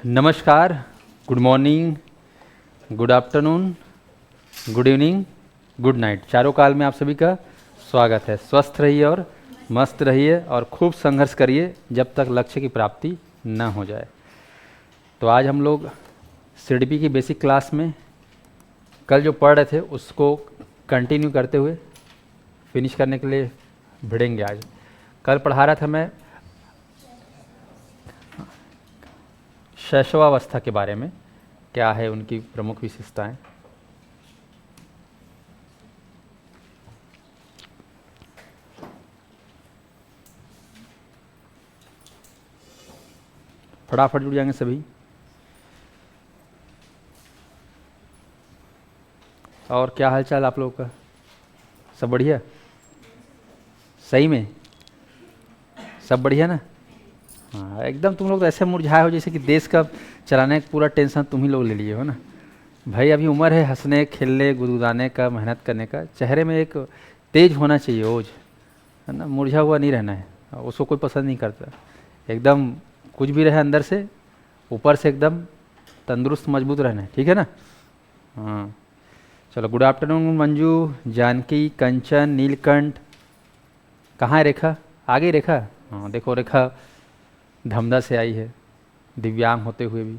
नमस्कार, good morning, good afternoon, good evening, good night, चारों काल में आप सभी का स्वागत है। स्वस्थ रहिए और मस्त रहिए और खूब संघर्ष करिए जब तक लक्ष्य की प्राप्ति न हो जाए। तो आज हम लोग सीडीपी की बेसिक क्लास में कल जो पढ़ रहे थे उसको कंटिन्यू करते हुए फिनिश करने के लिए भिड़ेंगे। आज कल पढ़ा रहा था मैं शैशवावस्था के बारे में, क्या है उनकी प्रमुख विशेषताएं। फटाफट जुड़ जाएंगे सभी। और क्या हाल चाल आप लोगों का? सब बढ़िया? सही में सब बढ़िया ना? हाँ, एकदम तुम लोग तो ऐसे मुरझाए हो जैसे कि देश का चलाने का पूरा टेंशन तुम ही लोग ले लिए हो ना। भाई अभी उम्र है हंसने खेलने गुदगुदाने का, मेहनत करने का। चेहरे में एक तेज होना चाहिए, ओज, है ना। मुरझा हुआ नहीं रहना है, उसको कोई पसंद नहीं करता। एकदम कुछ भी रहे अंदर से ऊपर से एकदम तंदुरुस्त मजबूत रहना है, ठीक है ना। हाँ चलो, गुड आफ्टरनून मंजू, जानकी, कंचन, नीलकंठ। कहाँ है रेखा? आ गई रेखा? हाँ देखो, रेखा धमधा से आई है, दिव्यांग होते हुए भी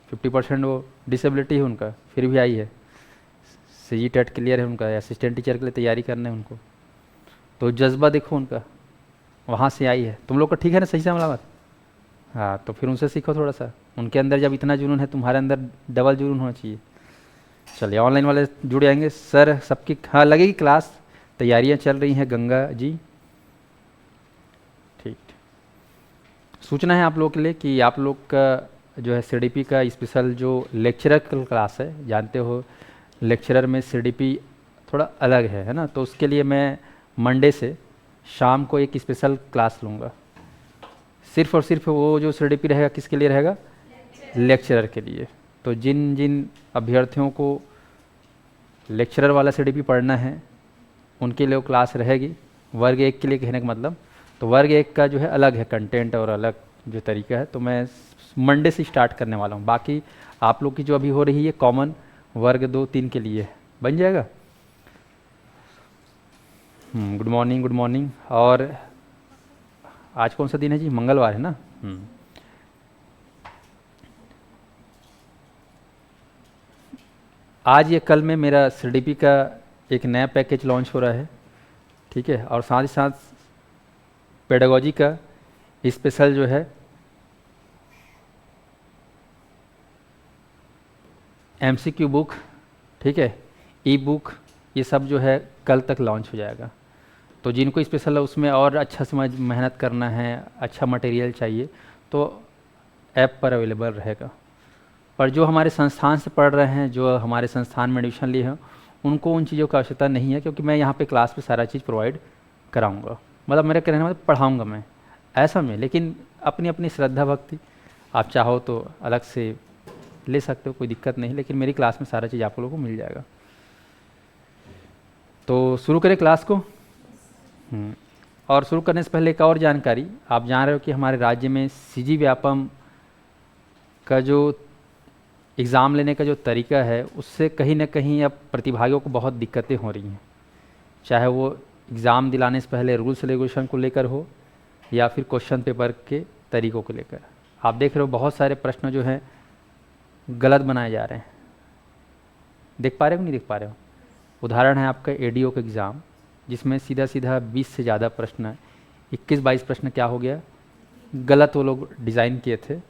50% वो डिसेबिलिटी है उनका, फिर भी आई है। सीजी टेट क्लियर है उनका, असिस्टेंट टीचर के लिए तैयारी करने उनको। तो जज्बा देखो उनका, वहाँ से आई है। तुम लोग का ठीक है ना, सही से मामला बात? हाँ तो फिर उनसे सीखो थोड़ा सा। उनके अंदर जब इतना जुनून है, तुम्हारे अंदर डबल जुनून होना चाहिए। चलिए, ऑनलाइन वाले जुड़ जाएंगे सर सबकी। हाँ लगेगी क्लास, तैयारियाँ चल रही हैं गंगा जी। ठीक, सूचना है आप लोग के लिए कि आप लोग का जो है सीडीपी का स्पेशल जो लेक्चरर क्लास है, जानते हो लेक्चरर में सीडीपी थोड़ा अलग है ना। तो उसके लिए मैं मंडे से शाम को एक स्पेशल क्लास लूँगा। सिर्फ और सिर्फ वो जो सीडीपी रहेगा किसके लिए रहेगा? लेक्चरर के लिए। तो जिन जिन अभ्यर्थियों को लेक्चरर वाला सीडीपी पढ़ना है उनके लिए वो क्लास रहेगी। वर्ग एक के लिए कहने का मतलब, तो वर्ग एक का जो है अलग है कंटेंट और अलग जो तरीका है। तो मैं मंडे से स्टार्ट करने वाला हूँ। बाकी आप लोग की जो अभी हो रही है कॉमन वर्ग 2-3 के लिए बन जाएगा। Good morning, good morning. और आज कौन सा दिन है जी? मंगलवार है ना। आज या कल में मेरा सीडीपी का एक नया पैकेज लॉन्च हो रहा है, ठीक है। और साथ ही साथ पेडागोजी का स्पेशल जो है एमसीक्यू बुक, ठीक है, ई बुक, ये सब जो है कल तक लॉन्च हो जाएगा। तो जिनको स्पेशल है उसमें और अच्छा समझ मेहनत करना है, अच्छा मटेरियल चाहिए, तो ऐप पर अवेलेबल रहेगा। पर जो हमारे संस्थान से पढ़ रहे हैं, जो हमारे संस्थान में एडमिशन लिए हैं, उनको उन चीज़ों की आवश्यकता नहीं है, क्योंकि मैं यहाँ पे क्लास पे सारा चीज़ प्रोवाइड कराऊंगा। मतलब मेरा कहने का मतलब पढ़ाऊंगा मैं ऐसा में, लेकिन अपनी अपनी श्रद्धा भक्ति, आप चाहो तो अलग से ले सकते हो, कोई दिक्कत नहीं। लेकिन मेरी क्लास में सारा चीज़ आप लोगों को मिल जाएगा। तो शुरू करें क्लास को। और शुरू करने से पहले एक और जानकारी, आप जान रहे हो कि हमारे राज्य में सीजी व्यापम का जो एग्ज़ाम लेने का जो तरीका है, उससे कहीं ना कहीं अब प्रतिभागियों को बहुत दिक्कतें हो रही हैं। चाहे वो एग्ज़ाम दिलाने से पहले रूल्स रेगुलेशन को लेकर हो या फिर क्वेश्चन पेपर के तरीक़ों को लेकर। आप देख रहे हो बहुत सारे प्रश्न जो हैं गलत बनाए जा रहे हैं। देख पा रहे हो नहीं देख पा रहे हो? उदाहरण है आपका एडीओ का एग्ज़ाम, जिसमें सीधा सीधा 20 से ज़्यादा प्रश्न, 21-22 प्रश्न क्या हो गया, गलत वो लोग डिज़ाइन किए थे।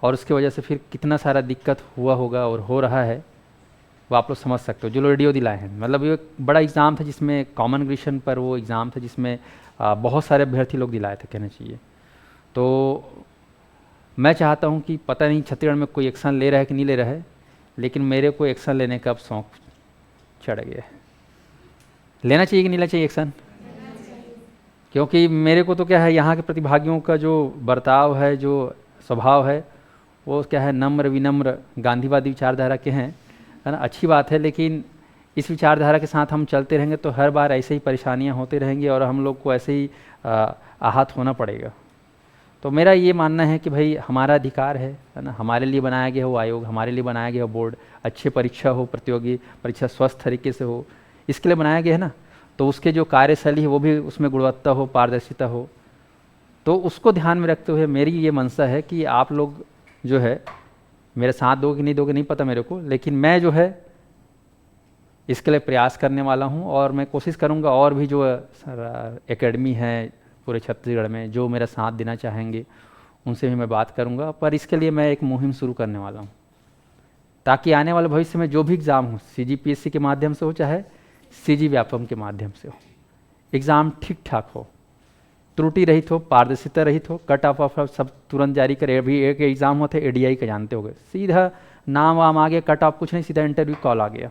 और उसकी वजह से फिर कितना सारा दिक्कत हुआ होगा और हो रहा है, वो आप लोग समझ सकते हो जो लोग एडीओ दिलाए हैं। मतलब ये बड़ा एग्ज़ाम था जिसमें कॉमन ग्रेजुएशन पर वो एग्ज़ाम था जिसमें बहुत सारे अभ्यर्थी लोग दिलाए थे, कहना चाहिए। तो मैं चाहता हूँ कि पता नहीं छत्तीसगढ़ में कोई एक्शन ले रहा है कि नहीं ले रहा है, लेकिन मेरे को एक्शन लेने का अब शौक़ चढ़ गया है। लेना चाहिए कि नहीं लेना चाहिए एक्शन? क्योंकि मेरे को तो क्या है, यहाँ के प्रतिभागियों का जो बर्ताव है, जो स्वभाव है, वो क्या है, नम्र विनम्र गांधीवादी विचारधारा के हैं, है ना। अच्छी बात है, लेकिन इस विचारधारा के साथ हम चलते रहेंगे तो हर बार ऐसे ही परेशानियाँ होती रहेंगी और हम लोग को ऐसे ही आहत होना पड़ेगा। तो मेरा ये मानना है कि भाई हमारा अधिकार है ना, हमारे लिए बनाया गया हो आयोग, हमारे लिए बनाया गया हो बोर्ड, अच्छी परीक्षा हो, प्रतियोगी परीक्षा स्वस्थ तरीके से हो, इसके लिए बनाया गया है ना। तो उसके जो कार्यशैली है वो भी उसमें गुणवत्ता हो, पारदर्शिता हो। तो उसको ध्यान में रखते हुए मेरी ये मंशा है कि आप लोग जो है मेरे साथ दोगे कि नहीं दोगे नहीं पता मेरे को, लेकिन मैं जो है इसके लिए प्रयास करने वाला हूँ और मैं कोशिश करूँगा और भी जो एकेडमी है पूरे छत्तीसगढ़ में जो मेरा साथ देना चाहेंगे उनसे भी मैं बात करूँगा। पर इसके लिए मैं एक मुहिम शुरू करने वाला हूँ ताकि आने वाले भविष्य में जो भी एग्ज़ाम हो, CGPSC के माध्यम से हो चाहे CG व्यापम के माध्यम से हो, एग्ज़ाम ठीक ठाक हो, त्रुटि रहित हो, पारदर्शिता रहित हो, कट ऑफ सब तुरंत जारी करे। अभी एक एग्ज़ाम होते ADI का जानते हो गए, सीधा नाम वाम आ गया, कट ऑफ कुछ नहीं, सीधा इंटरव्यू कॉल आ गया,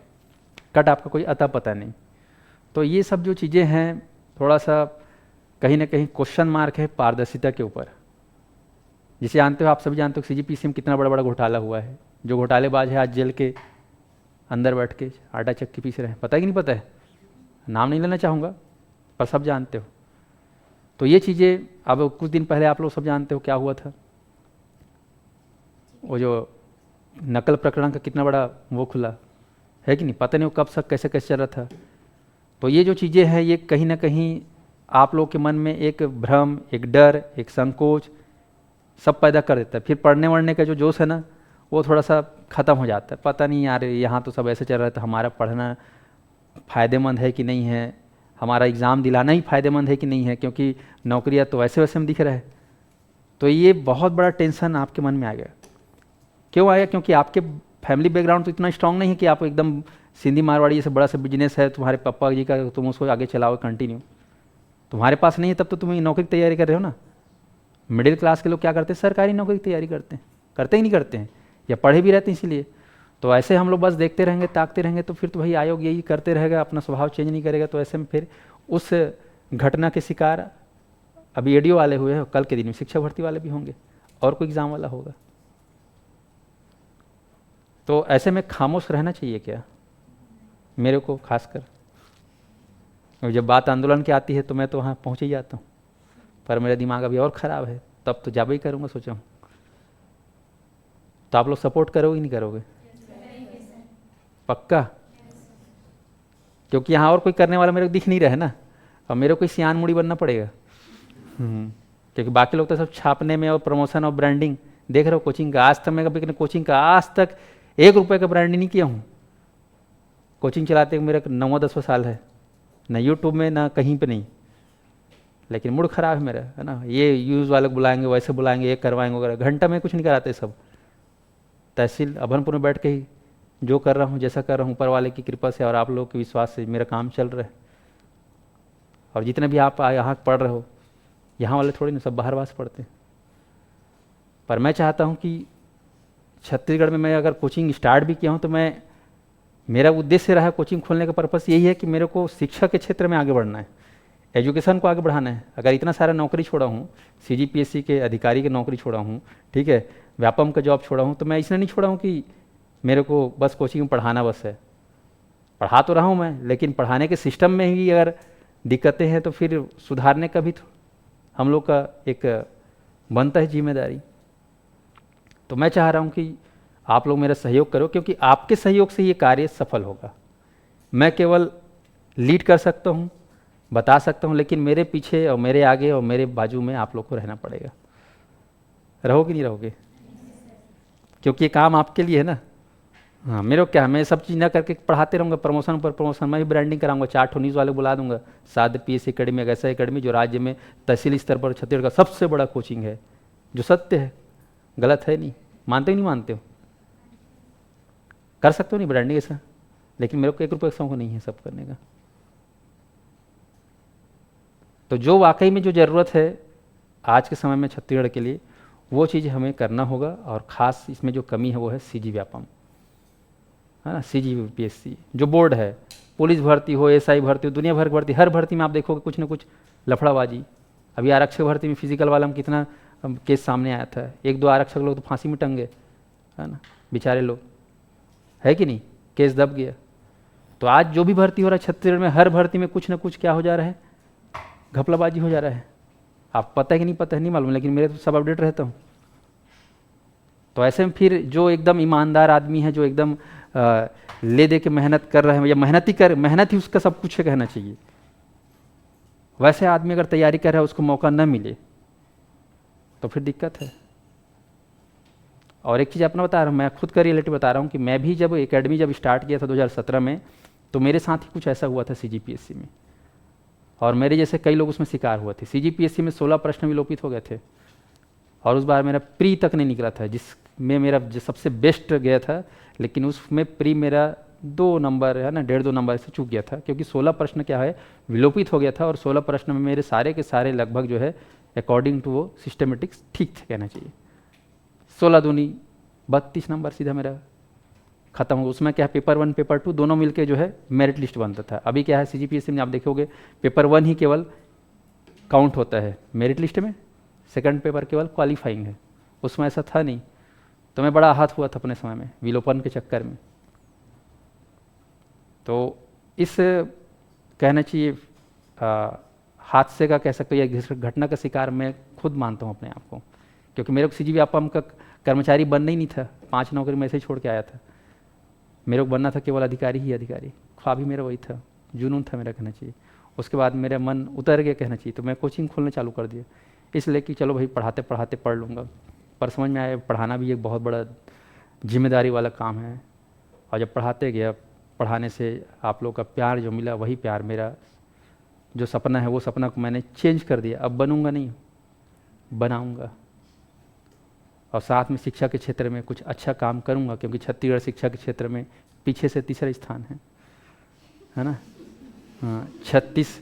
कट आपका कोई अता पता नहीं। तो ये सब जो चीज़ें हैं थोड़ा सा कहीं ना कहीं क्वेश्चन मार्क है पारदर्शिता के ऊपर। जिसे जानते हो, आप सभी जानते हो CGPSC में कितना बड़ा बड़ा घोटाला हुआ है। जो घोटालेबाज है आज जेल के अंदर बैठ के आटा चक्की पीस रहे हैं, पता है कि नहीं पता है, नाम नहीं लेना चाहूँगा पर सब जानते हो। तो ये चीज़ें अब कुछ दिन पहले आप लोग सब जानते हो क्या हुआ था, वो जो नकल प्रकरण का कितना बड़ा वो खुला है कि नहीं, पता नहीं वो कब तक कैसे कैसे चल रहा था। तो ये जो चीज़ें हैं ये कहीं ना कहीं आप लोग के मन में एक भ्रम, एक डर, एक संकोच सब पैदा कर देता है। फिर पढ़ने वढ़ने का जो जोश है ना वो थोड़ा सा ख़त्म हो जाता है। पता नहीं यार यहाँ तो सब ऐसे चल रहा है तो हमारा पढ़ना फ़ायदेमंद है कि नहीं है, हमारा एग्ज़ाम दिलाना ही फ़ायदेमंद है कि नहीं है, क्योंकि नौकरियाँ तो वैसे वैसे में दिख रहा है। तो ये बहुत बड़ा टेंशन आपके मन में आ गया। क्यों आया? क्योंकि आपके फैमिली बैकग्राउंड तो इतना स्ट्रांग नहीं है कि आप एकदम सिंधी मारवाड़ी जैसे बड़ा सा बिजनेस है तुम्हारे पापा जी का, तुम उसको आगे चलाओ कंटिन्यू। तुम्हारे पास नहीं है तब तो तुम नौकरी की तैयारी कर रहे हो ना। मिडिल क्लास के लोग क्या करते हैं, सरकारी नौकरी की तैयारी करते हैं, करते ही नहीं करते हैं या पढ़े भी रहते हैं इसीलिए। तो ऐसे हम लोग बस देखते रहेंगे, ताकते रहेंगे तो फिर तो भाई आयोग यही करते रहेगा, अपना स्वभाव चेंज नहीं करेगा। तो ऐसे में फिर उस घटना के शिकार अभी ADO वाले हुए हैं, कल के दिन में शिक्षा भर्ती वाले भी होंगे और कोई एग्ज़ाम वाला होगा। तो ऐसे में खामोश रहना चाहिए क्या, मेरे को खासकर जब बात आंदोलन की आती है तो मैं तो वहाँ पहुँच ही जाता हूँ, पर मेरा दिमाग अभी और ख़राब है, तब तो जब ही करूँगा सोचा हूँ। तो आप लोग सपोर्ट करोगे नहीं करोगे? पक्का? क्योंकि यहाँ और कोई करने वाला मेरे को दिख नहीं रहा है ना, और मेरे को कोई सियान मुड़ी बनना पड़ेगा। क्योंकि बाकी लोग तो सब छापने में और प्रमोशन और ब्रांडिंग देख रहे हो। कोचिंग का आज तक मैं कभी कोचिंग का आज तक 1 रुपये का ब्रांडिंग नहीं किया हूँ। कोचिंग चलाते हुए मेरा 9वां-10वां साल है, ना यूट्यूब में ना कहीं पे नहीं। लेकिन मूड खराब है मेरा, है ना। ये यूज़ वाले बुलाएंगे, वैसे बुलाएंगे, ये करवाएंगे वगैरह, घंटा में कुछ नहीं कराते सब। तहसील अभनपुर में बैठ के ही जो कर रहा हूँ, जैसा कर रहा हूँ, ऊपर वाले की कृपा से और आप लोगों के विश्वास से मेरा काम चल रहा है। और जितने भी आप यहाँ पढ़ रहे हो, यहाँ वाले थोड़ी ना सब बाहर वास पढ़ते हैं। पर मैं चाहता हूँ कि छत्तीसगढ़ में मैं अगर कोचिंग स्टार्ट भी किया हूँ तो मैं, मेरा उद्देश्य रहा कोचिंग खोलने का पर्पस यही है कि मेरे को शिक्षा के क्षेत्र में आगे बढ़ना है, एजुकेशन को आगे बढ़ाना है। अगर इतना सारा नौकरी छोड़ा हूँ, CGPSC के अधिकारी की नौकरी छोड़ा हूँ, ठीक है, व्यापम का जॉब छोड़ा हूँ, तो मैं इसलिए नहीं छोड़ा हूँ कि मेरे को बस कोचिंग में पढ़ाना बस है। पढ़ा तो रहा हूँ मैं, लेकिन पढ़ाने के सिस्टम में ही अगर दिक्कतें हैं तो फिर सुधारने का भी तो हम लोग का एक बनता है जिम्मेदारी। तो मैं चाह रहा हूँ कि आप लोग मेरा सहयोग करो, क्योंकि आपके सहयोग से ये कार्य सफल होगा। मैं केवल लीड कर सकता हूँ, बता सकता हूँ, लेकिन मेरे पीछे और मेरे आगे और मेरे बाजू में आप लोग को रहना पड़ेगा। रहोगे नहीं रहोगे? क्योंकि ये काम आपके लिए है ना। हाँ, मेरे को क्या, मैं सब चीज़ ना करके पढ़ाते रहूँगा, प्रमोशन पर प्रमोशन, मैं भी ब्रांडिंग कराऊंगा, 4 न्यूज़ वाले बुला दूंगा, 7 PS एकेडमी, एक ऐसा एकेडमी जो राज्य में तहसील स्तर पर छत्तीसगढ़ का सबसे बड़ा कोचिंग है, जो सत्य है, गलत है नहीं। मानते हो नहीं मानते हो? कर सकते हो नहीं ब्रांडिंग ऐसा, लेकिन मेरे को 1 रुपये का शौक नहीं है सब करने का। तो जो वाकई में जो ज़रूरत है आज के समय में छत्तीसगढ़ के लिए, वो चीज़ हमें करना होगा। और ख़ास इसमें जो कमी है वो है CG व्यापम, है ना। CGPSC जो बोर्ड है, पुलिस भर्ती हो, SI भर्ती हो, दुनिया भर की भर्ती, हर भर्ती में आप देखोगे कुछ ना कुछ लफड़ाबाजी। अभी आरक्षक भर्ती में फिजिकल वाला में कितना केस सामने आया था, 1-2 आरक्षक लोग तो फांसी में टंगे, है ना, बेचारे लोग, है कि नहीं, केस दब गया। तो आज जो भी भर्ती हो रहा है छत्तीसगढ़ में, हर भर्ती में कुछ ना कुछ क्या हो जा रहा है, घपलाबाजी हो जा रहा है। आप पता है कि नहीं पता है नहीं मालूम, लेकिन मेरे तो सब अपडेट रहता हूँ। तो ऐसे में फिर जो एकदम ईमानदार आदमी है, जो एकदम ले दे के मेहनत कर रहे हैं, या मेहनत ही उसका सब कुछ है कहना चाहिए, वैसे आदमी अगर तैयारी कर रहा है उसको मौका न मिले तो फिर दिक्कत है। और एक चीज़ अपना बता रहा हूँ, मैं खुद का रियलिटी बता रहा हूँ कि मैं भी जब एकेडमी जब स्टार्ट किया था 2017 में, तो मेरे साथ ही कुछ ऐसा हुआ था CGPSC में, और मेरे जैसे कई लोग उसमें शिकार हुए थे। CGPSC में 16 प्रश्न विलोपित हो गए थे, और उस बार मेरा प्री तक नहीं निकला था, जिसमें मेरा जो सबसे बेस्ट गया था, लेकिन उसमें प्री मेरा 2 नंबर है ना, 1.5-2 नंबर से चूक गया था, क्योंकि 16 प्रश्न क्या है विलोपित हो गया था, और 16 प्रश्न में मेरे सारे के सारे लगभग जो है अकॉर्डिंग टू वो सिस्टमेटिक्स ठीक थे कहना चाहिए। 16 दूनी 32 नंबर सीधा मेरा खत्म हो। उसमें क्या है, पेपर 1 पेपर 2 दोनों मिलके जो है मेरिट लिस्ट बनता था। अभी क्या है CGPSC में आप देखोगे पेपर 1 ही केवल काउंट होता है मेरिट लिस्ट में, सेकंड पेपर केवल क्वालिफाइंग है। उसमें ऐसा था नहीं, तो मैं बड़ा आहत हुआ था अपने समय में विलोपन के चक्कर में। तो इस कहना चाहिए हादसे का कह सकते हो या इस घटना का शिकार मैं खुद मानता हूँ अपने आप को, क्योंकि मेरे को CGVAPAM का कर्मचारी बनना ही नहीं था। 5 नौकरी मैं ऐसे ही छोड़ के आया था। मेरे को बनना था केवल अधिकारी ही अधिकारी, ख्वाब ही मेरा वही था, जुनून था मेरा कहना चाहिए। उसके बाद मेरा मन उतर गया कहना चाहिए, तो मैं कोचिंग खोलना चालू कर दिया, इसलिए कि चलो भाई पढ़ाते पढ़ाते पढ़ लूँगा। पर समझ में आया पढ़ाना भी एक बहुत बड़ा जिम्मेदारी वाला काम है, और जब पढ़ाते गया, पढ़ाने से आप लोग का प्यार जो मिला, वही प्यार मेरा जो सपना है वो सपना को मैंने चेंज कर दिया। अब बनूंगा नहीं, बनाऊंगा, और साथ में शिक्षा के क्षेत्र में कुछ अच्छा काम करूंगा, क्योंकि छत्तीसगढ़ शिक्षा के क्षेत्र में पीछे से तीसरा स्थान है ना। हाँ, 36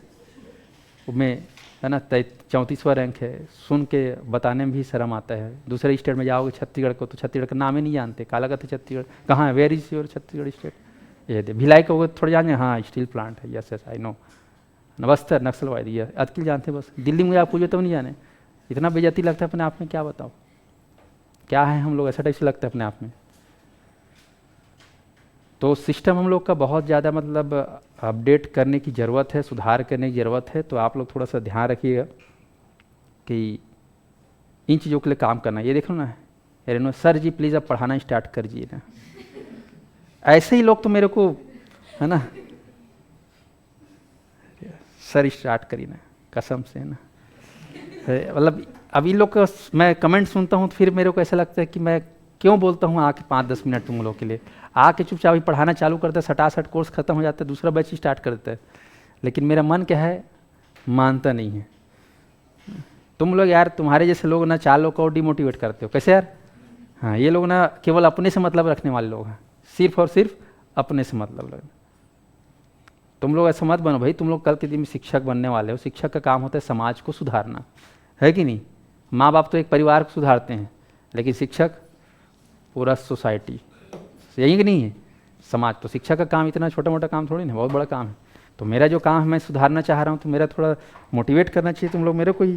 में है ना, 34वां रैंक है। सुन के बताने में भी शर्म आता है। दूसरे स्टेट में जाओगे छत्तीसगढ़ को, तो छत्तीसगढ़ का नाम ही नहीं जानते, काला कहते छत्तीसगढ़ कहाँ है, where is your Chhattisgarh state. ये दे भिलाई को थोड़े जाने, हाँ स्टील प्लांट है, yes yes I know. Bastar नक्सलवादी है, अतकिल जानते बस। दिल्ली में आप पूछो तो नहीं जाने, इतना बेइज्जती लगता है अपने आप में, क्या बताओ क्या है हम लोग, ऐसा टाइप से लगता है अपने आप में। तो सिस्टम हम लोग का बहुत ज़्यादा मतलब अपडेट करने की ज़रूरत है, सुधार करने की ज़रूरत है। तो आप लोग थोड़ा सा ध्यान रखिएगा कि इन चीज़ों के लिए काम करना। ये देखो ना, अरे नो सर जी प्लीज़ अब पढ़ाना स्टार्ट कर दीजिए ना। ऐसे ही लोग तो मेरे को है ना, सर स्टार्ट करिए ना कसम से ना, मतलब अब इन लोग का मैं कमेंट सुनता हूँ तो फिर मेरे को ऐसा लगता है कि मैं क्यों बोलता हूँ आके 5-10 मिनट तुम लोग के लिए। आके चुपचाप ही पढ़ाना चालू करता है, सटासट कोर्स खत्म हो जाता है, दूसरा बैच स्टार्ट कर देता है। लेकिन मेरा मन क्या है, मानता नहीं है। तुम लोग यार, तुम्हारे जैसे लोग ना 4 लोग को डिमोटिवेट करते हो कैसे यार। हाँ, ये लोग ना केवल अपने से मतलब रखने वाले लोग हैं, सिर्फ और सिर्फ अपने से मतलब रखना। तुम लोग ऐसा मत बनो भाई, तुम लोग कल के दिन में शिक्षक बनने वाले हो। शिक्षक का काम होता है समाज को सुधारना, है कि नहीं। माँ बाप तो एक परिवार को सुधारते हैं, लेकिन शिक्षक पूरा सोसाइटी, यही कि नहीं है समाज। तो शिक्षा का काम इतना छोटा मोटा काम थोड़ी ना, बहुत बड़ा काम है। तो मेरा जो काम है मैं सुधारना चाह रहा हूँ, तो मेरा थोड़ा मोटिवेट करना चाहिए तुम लोग मेरे को ही,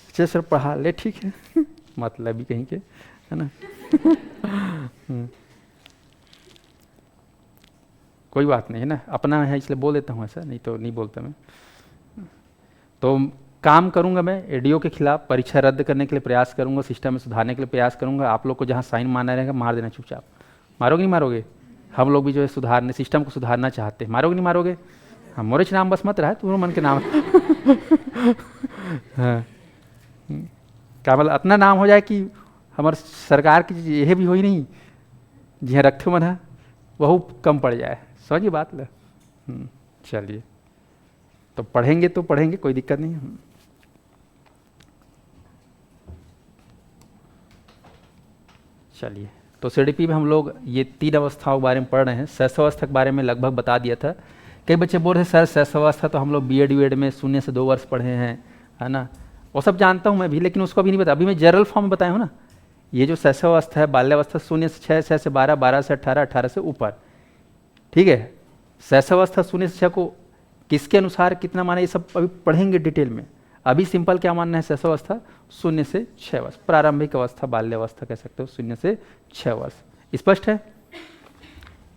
अच्छे से पढ़ा ले, ठीक है मतलब भी कहीं के, है ना कोई बात नहीं है ना, अपना है इसलिए बोल देता हूँ, ऐसा नहीं तो नहीं बोलता मैं। तो काम करूंगा मैं एडीओ के खिलाफ, परीक्षा रद्द करने के लिए प्रयास करूंगा, सिस्टम में सुधारने के लिए प्रयास करूंगा। आप लोग को जहाँ साइन मारना रहेगा मार देना चुपचाप। मारोगे नहीं मारोगे? हम लोग भी जो है सुधारने, सिस्टम को सुधारना चाहते हैं। मारोगे नहीं मारोगे? हाँ, मोरिच नाम बस मत रहा है तुम्हारे मन के नाम हाँ, क्या मतलब अपना नाम हो जाए कि हमारे सरकार की यह भी हो ही नहीं, जिहाँ रखे मन है वह कम पड़ जाए, समझिए बात ले। चलिए, तो पढ़ेंगे तो पढ़ेंगे, कोई दिक्कत नहीं है। चलिए, तो सीडीपी में हम लोग ये 3 अवस्थाओं के बारे में पढ़ रहे हैं। शैशवावस्था के बारे में लगभग बता दिया था। कई बच्चे बोल रहे सर शैशवावस्था तो हम लोग बीएड में 0 से 2 वर्ष पढ़े हैं, है ना। वो सब जानता हूँ मैं भी, लेकिन उसको अभी नहीं पता। अभी मैं जनरल फॉर्म में बताया हूँ ना, ये जो शैशवावस्था है, बाल्यावस्था 0 से 6, 6 से 12, 12 से 18, 18 से ऊपर, ठीक है। शैशवावस्था 0 से 6 को किसके अनुसार कितना माना, ये सब अभी पढ़ेंगे डिटेल में। अभी सिंपल क्या मानना है, शैशवावस्था 0 से 6 वर्ष, प्रारंभिक अवस्था, बाल्यावस्था कह सकते हो, 0 से 6 वर्ष। स्पष्ट है?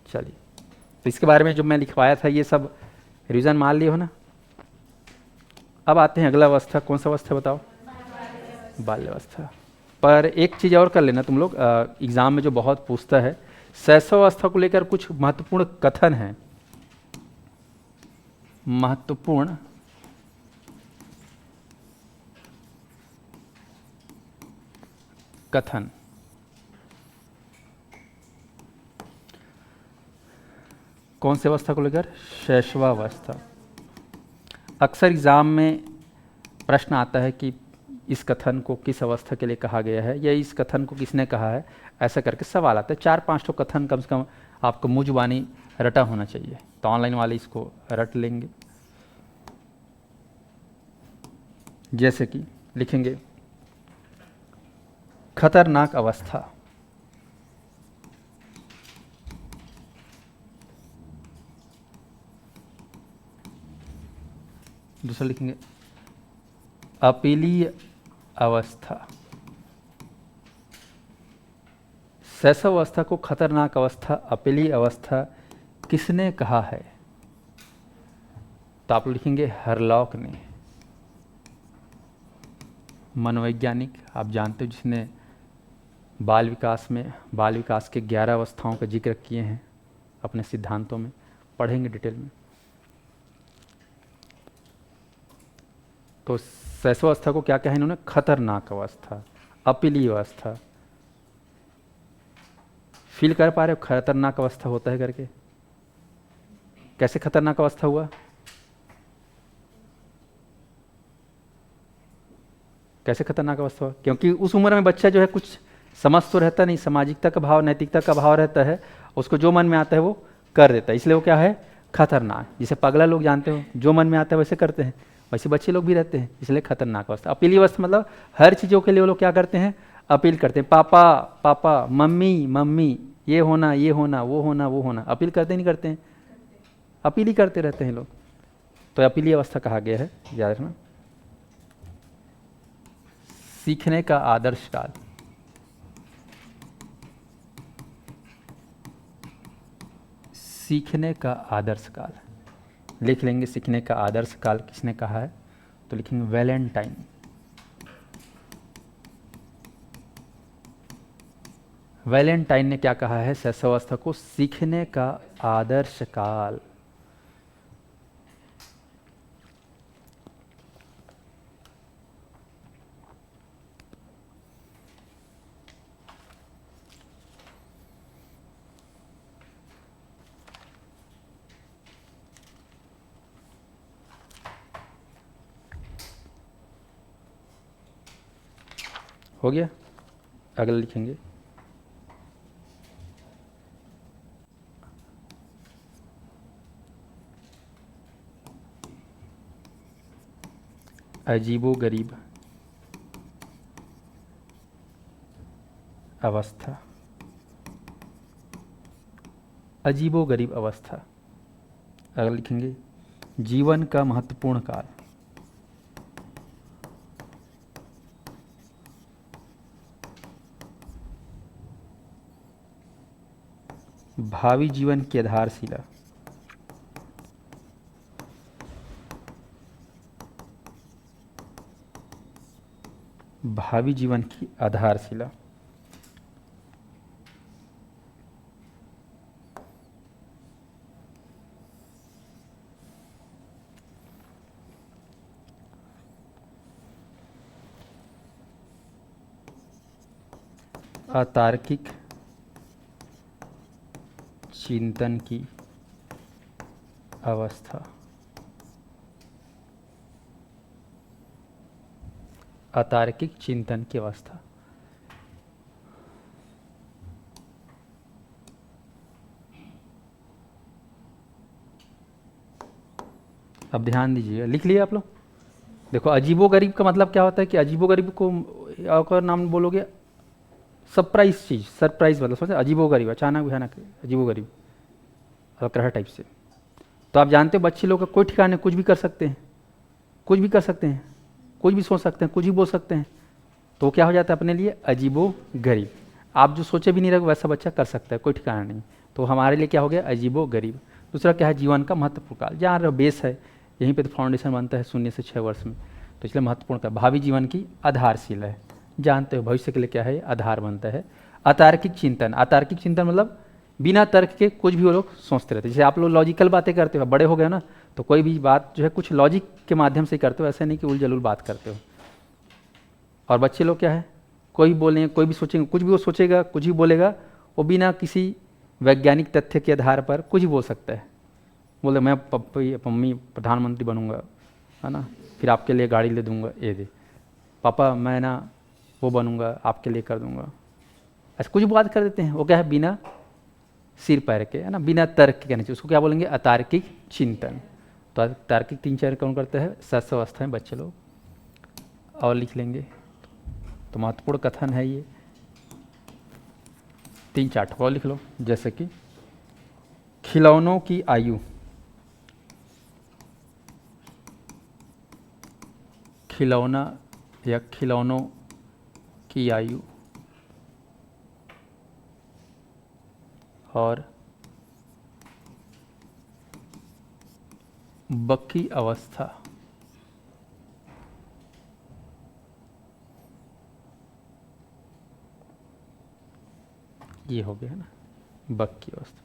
चलिए, तो इसके बारे में जो मैं लिखवाया था ये सब रिवीजन मान लिए हो ना। अब आते हैं अगला अवस्था। कौन सा अवस्था बताओ? बाल्यावस्था। पर एक चीज़ और कर लेना तुम लोग, एग्ज़ाम में जो बहुत पूछता है, शैशवावस्था को लेकर कुछ महत्वपूर्ण कथन हैं, महत्वपूर्ण कथन। कौन सी अवस्था को लेकर? शैशवावस्था। अक्सर एग्ज़ाम में प्रश्न आता है कि इस कथन को किस अवस्था के लिए कहा गया है, या इस कथन को किसने कहा है, ऐसा करके सवाल आता है। 4-5 तो कथन कम से कम आपको मुँह जुबानी रटा होना चाहिए, तो ऑनलाइन वाले इसको रट लेंगे। जैसे कि लिखेंगे खतरनाक अवस्था, दूसरा लिखेंगे अपीलीय अवस्था। शैशव अवस्था को खतरनाक अवस्था, अपीलीय अवस्था किसने कहा है? तो आप लिखेंगे हरलॉक ने, मनोवैज्ञानिक, आप जानते हो, जिसने बाल विकास के 11 अवस्थाओं का जिक्र किए हैं अपने सिद्धांतों में, पढ़ेंगे डिटेल में। तो शैशवावस्था को क्या कहा इन्होंने? खतरनाक अवस्था, अपीलीय अवस्था। फील कर पा रहे हो खतरनाक अवस्था होता है करके? कैसे खतरनाक अवस्था हुआ? कैसे खतरनाक अवस्था हुआ? क्योंकि उस उम्र में बच्चा जो है कुछ समझ तो रहता नहीं, सामाजिकता का भाव, नैतिकता का भाव रहता है, उसको जो मन में आता है वो कर देता है, इसलिए वो क्या है? खतरनाक। जिसे पगला लोग जानते हो, जो मन में आता है वैसे करते हैं, वैसे बच्चे लोग भी रहते हैं, इसलिए खतरनाक अवस्था। अपीली अवस्था मतलब हर चीज़ों के लिए वो लोग क्या करते हैं? अपील करते हैं। पापा पापा, मम्मी मम्मी, ये होना ये होना, वो होना वो होना, अपील करते नहीं करते हैं? अपील ही करते रहते हैं लोग, तो अपीली अवस्था कहा गया है, याद रखना। सीखने का आदर्श काल, सीखने का आदर्श काल लिख लेंगे। सीखने का आदर्श काल किसने कहा है? तो लिखेंगे वैलेंटाइन। वैलेंटाइन ने क्या कहा है? शैशवावस्था को सीखने का आदर्श काल। हो गया? अगला लिखेंगे अजीबोगरीब अवस्था, अजीबोगरीब अवस्था। अगला लिखेंगे जीवन का महत्वपूर्ण काल, भावी जीवन की आधारशिला, भावी जीवन की आधारशिला। अतार्किक चिंतन की अवस्था, अतार्किक चिंतन की अवस्था। अब ध्यान दीजिए, लिख लिया आप लोग? देखो अजीबोगरीब का मतलब क्या होता है कि अजीबोगरीब को और नाम बोलोगे सरप्राइज चीज़, सरप्राइज मतलब समझे, अजीबोगरीब, अचानक भयानक, अजीबोगरीब और तरह टाइप से। तो आप जानते हो बच्चे लोग का कोई ठिकाना नहीं, कुछ भी कर सकते हैं, कुछ भी कर सकते हैं, कुछ भी सोच सकते हैं, कुछ भी बोल सकते हैं, तो क्या हो जाता है अपने लिए? अजीबोगरीब। आप जो सोचे भी नहीं रहे वैसा बच्चा कर सकता है, कोई ठिकाना नहीं, तो हमारे लिए क्या हो गया? अजीबोगरीब। दूसरा क्या है? जीवन का महत्वपूर्ण काल, जहाँ बेस है, यहीं पे तो फाउंडेशन बनता है 0 से 6 वर्ष में, तो इसलिए महत्वपूर्ण काल, भावी जीवन की आधारशिला है। जानते हो भविष्य के लिए क्या है, आधार बनता है। अतार्किक चिंतन, अतार्किक चिंतन मतलब बिना तर्क के कुछ भी वो लोग सोचते रहते हैं। जैसे आप लोग लॉजिकल बातें करते हो, बड़े हो गए ना, तो कोई भी बात जो है कुछ लॉजिक के माध्यम से करते हो, ऐसा नहीं कि उल जलूल बात करते हो। और बच्चे लोग क्या है, कोई भी बोलेंगे, कोई भी सोचेंगे, कुछ भी वो सोचेगा, कुछ भी बोलेगा, वो बिना किसी वैज्ञानिक तथ्य के आधार पर कुछ भी बोल सकता है। बोले मैं मम्मी प्रधानमंत्री बनूंगा, है ना, फिर आपके लिए गाड़ी ले दूंगा, ये दे पापा, मैं ना वो बनूंगा, आपके लिए कर दूंगा। ऐसा कुछ बात कर देते हैं। वो क्या है, बिना सिर पैर के, है ना, बिना तर्क के कहना चाहिए उसको। क्या बोलेंगे, अतार्किक चिंतन। तो अतार्किक चिंतन कौन करता है, शस्त्रावस्था में बच्चे लोग। और लिख लेंगे, तो महत्वपूर्ण कथन है ये, 3-4 ठोका लिख लो। जैसे कि खिलौनों की आयु, खिलौना या खिलौनों की आयु और बकी अवस्था। ये हो गया है ना, बकी अवस्था।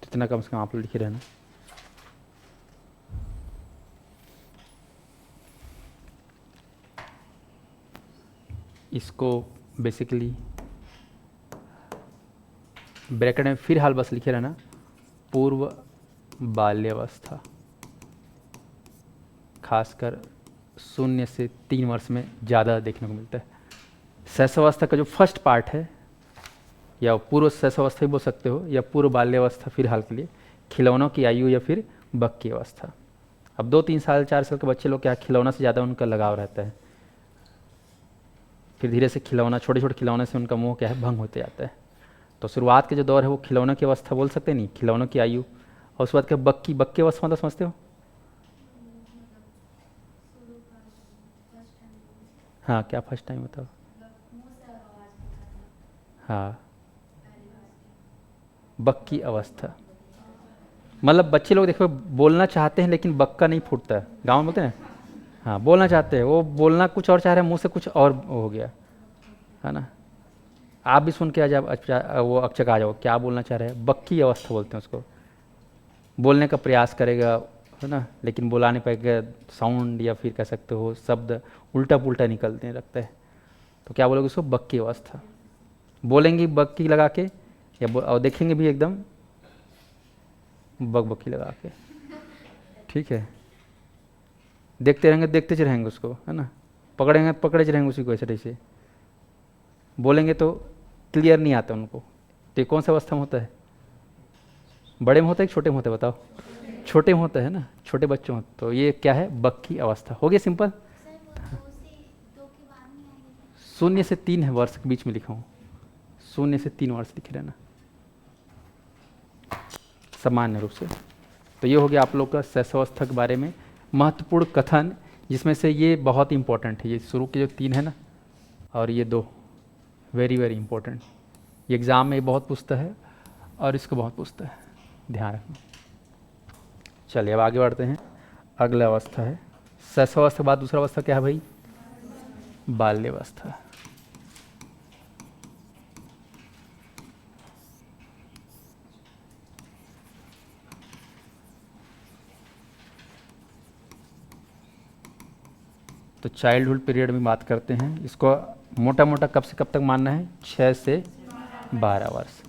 इतना कम से कम आप लोग लिखे रहना। इसको बेसिकली ब्रैकेट में फिर हाल बस लिखे रहना, पूर्व बाल्यावस्था, खासकर 0 से 3 वर्ष में ज़्यादा देखने को मिलता है। शैशवावस्था का जो फर्स्ट पार्ट है, या पूर्व शैशवावस्था भी बोल सकते हो, या पूर्व बाल्यावस्था फिलहाल के लिए, खिलौनों की आयु या फिर बक की अवस्था। अब 2-3 साल 4 साल के बच्चे लोग क्या, खिलौना से ज़्यादा उनका लगाव रहता है। फिर धीरे से खिलौना, छोटे छोटे खिलौने से उनका मोह क्या है, भंग होते जाता है। तो शुरुआत के जो दौर है वो खिलौनों की अवस्था बोल सकते नहीं, खिलौनों की आयु। और उसके बाद क्या, बक की अवस्था मतलब समझते हो? हाँ, क्या फर्स्ट टाइम बताओ? हाँ, बक की अवस्था मतलब बच्चे लोग देखो बोलना चाहते हैं लेकिन बक्का नहीं फूटता है, गाँव में बोलते हैं। हाँ, बोलना चाहते हैं, वो बोलना कुछ और चाह रहे हैं, मुंह से कुछ और हो गया, है ना। आप भी सुन के आ जाओ, वो अक्षक आ जाओ, क्या बोलना चाह रहे हैं, बक्की अवस्था बोलते हैं उसको। बोलने का प्रयास करेगा, है ना, लेकिन बोला नहीं पाएगा, साउंड या फिर कह सकते हो शब्द उल्टा पुल्टा निकलने लगता है। तो क्या बोलोगे उसको, बक्की अवस्था। बोलेंगे बक्की लगा के, या और देखेंगे भी एकदम बक्की लगा के, ठीक है। देखते रहेंगे, देखते रहेंगे उसको, है ना, पकड़ेंगे पकड़े रहेंगे उसी को, ऐसे ऐसे बोलेंगे तो क्लियर नहीं आता उनको। तो ये कौन सा अवस्था में होता है, बड़े में होता है कि छोटे में होता है बताओ? छोटे में होता है ना, छोटे बच्चों में। तो ये क्या है, बक्की अवस्था। हो गया सिंपल। 0 से 3 वर्ष के बीच में लिखा हूँ, 0 से 3 वर्ष लिखे रहना सामान्य रूप से। तो ये हो गया आप लोग का शैशवावस्था के बारे में महत्वपूर्ण कथन, जिसमें से ये बहुत इंपॉर्टेंट है। ये शुरू के जो 3 है ना, और ये 2 वेरी वेरी इंपॉर्टेंट। ये एग्ज़ाम में बहुत पूछता है और इसको बहुत पूछता है, ध्यान रखना। चलिए अब आगे बढ़ते हैं। अगला अवस्था है शैशवावस्था के बाद दूसरा अवस्था क्या है भाई, बाल्यावस्था। तो चाइल्डहुड पीरियड में बात करते हैं। इसको मोटा मोटा कब से कब तक मानना है, 6 से 12 वर्ष।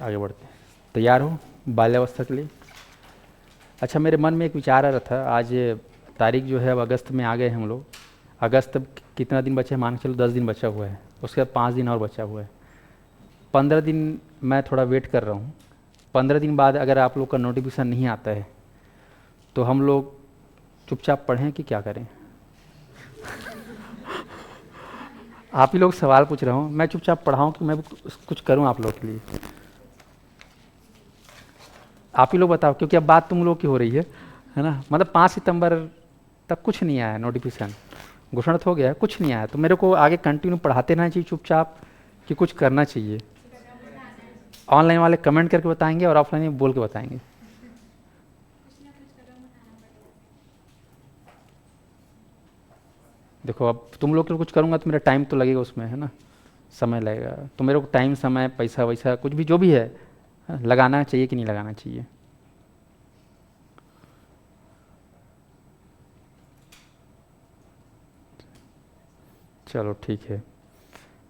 आगे बढ़ते हैं, तैयार हो बाल्यावस्था के लिए? अच्छा, मेरे मन में एक विचार आ रहा था, आज तारीख जो है अब अगस्त में आ गए हम लोग। अगस्त कितना दिन बचे हैं, मान के चलो 10 दिन बचा हुआ है, उसके बाद 5 दिन और बचा हुआ है। 15 दिन मैं थोड़ा वेट कर रहा हूँ। 15 दिन बाद अगर आप लोग का नोटिफिकेशन नहीं आता है तो हम लोग चुपचाप पढ़ें कि क्या करें? आप ही लोग सवाल पूछ रहा हूँ, मैं चुपचाप पढ़ाऊँ कि मैं कुछ करूँ आप लोग के लिए? आप ही लोग बताओ, क्योंकि अब बात तुम लोग की हो रही है ना। मतलब 5 सितंबर तक कुछ नहीं आया नोटिफिकेशन, घोषणा तो हो गया, कुछ नहीं आया, तो मेरे को आगे कंटिन्यू पढ़ाते रहना चाहिए चुपचाप कि कुछ करना चाहिए? ऑनलाइन वाले कमेंट करके बताएंगे और ऑफलाइन में बोल के बताएंगे। देखो अब तुम लोग के लिए कुछ करूँगा तो मेरा टाइम तो लगेगा उसमें, है ना, समय लगेगा, तो मेरे को टाइम, समय, पैसा वैसा कुछ भी जो भी है लगाना चाहिए कि नहीं लगाना चाहिए? चलो ठीक है,